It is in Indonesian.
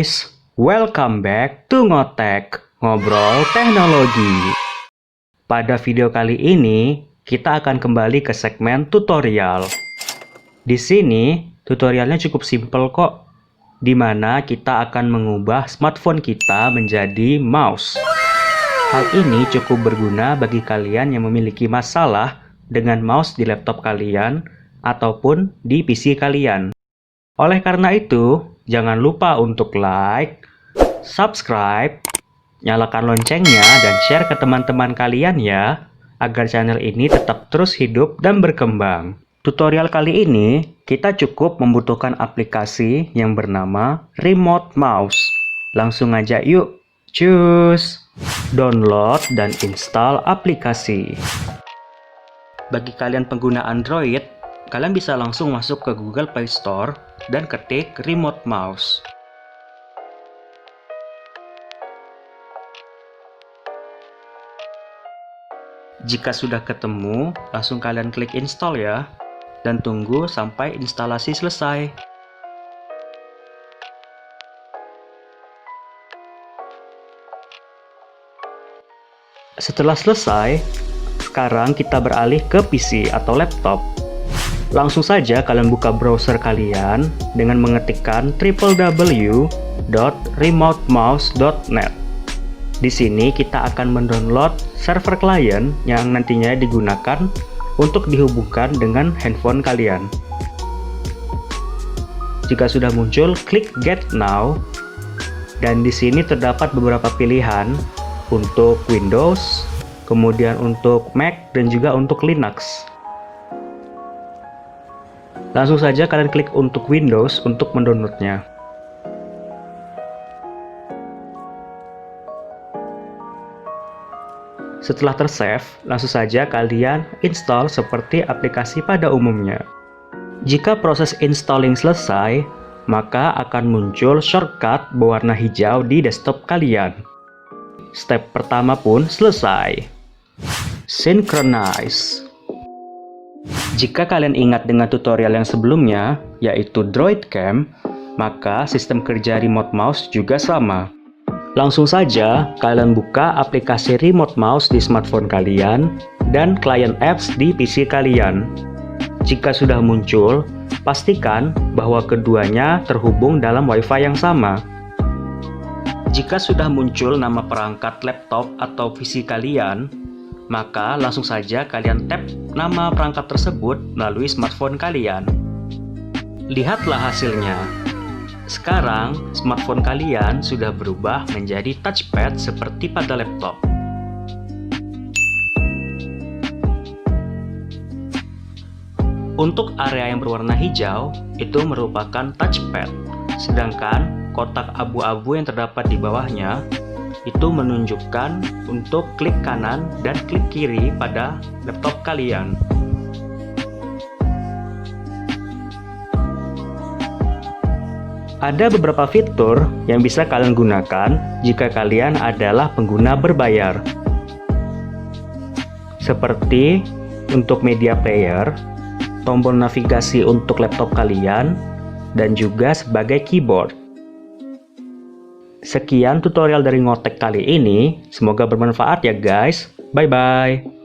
guys, welcome back to Ngotek, Ngobrol Teknologi. Pada video kali ini, kita akan kembali ke segmen tutorial. Di sini, tutorialnya cukup simpel kok, di mana kita akan mengubah smartphone kita menjadi mouse. Hal ini cukup berguna bagi kalian yang memiliki masalah dengan mouse di laptop kalian ataupun di PC kalian. Oleh karena itu, jangan lupa untuk like, subscribe, nyalakan loncengnya, dan share ke teman-teman kalian ya, agar channel ini tetap terus hidup dan berkembang. Tutorial kali ini, kita cukup membutuhkan aplikasi yang bernama Remote Mouse. Langsung aja yuk, cus! Download dan install aplikasi. Bagi kalian pengguna Android, kalian bisa langsung masuk ke Google Play Store dan ketik Remote Mouse. Jika sudah ketemu, langsung kalian klik install ya, dan tunggu sampai instalasi selesai. Setelah selesai, sekarang kita beralih ke PC atau laptop. Langsung saja kalian buka browser kalian dengan mengetikkan www.remotemouse.net. Di sini kita akan mendownload server klien yang nantinya digunakan untuk dihubungkan dengan handphone kalian. Jika sudah muncul, klik Get Now. Dan di sini terdapat beberapa pilihan untuk Windows, kemudian untuk Mac, dan juga untuk Linux. Langsung saja kalian klik untuk Windows untuk mendownloadnya. Setelah tersave, langsung saja kalian install seperti aplikasi pada umumnya. Jika proses installing selesai, maka akan muncul shortcut berwarna hijau di desktop kalian. Step pertama pun selesai. Synchronize. Jika kalian ingat dengan tutorial yang sebelumnya, yaitu Droid Cam, maka sistem kerja remote mouse juga sama. Langsung saja, kalian buka aplikasi remote mouse di smartphone kalian dan client apps di PC kalian. Jika sudah muncul, pastikan bahwa keduanya terhubung dalam WiFi yang sama. Jika sudah muncul nama perangkat laptop atau PC kalian, maka langsung saja kalian tap nama perangkat tersebut melalui smartphone kalian. Lihatlah hasilnya. Sekarang, smartphone kalian sudah berubah menjadi touchpad seperti pada laptop. Untuk area yang berwarna hijau, itu merupakan touchpad, sedangkan kotak abu-abu yang terdapat di bawahnya itu menunjukkan untuk klik kanan dan klik kiri pada laptop kalian. Ada beberapa fitur yang bisa kalian gunakan jika kalian adalah pengguna berbayar. Seperti untuk media player, tombol navigasi untuk laptop kalian, dan juga sebagai keyboard. Sekian tutorial dari Ngotek kali ini, semoga bermanfaat ya guys. Bye-bye.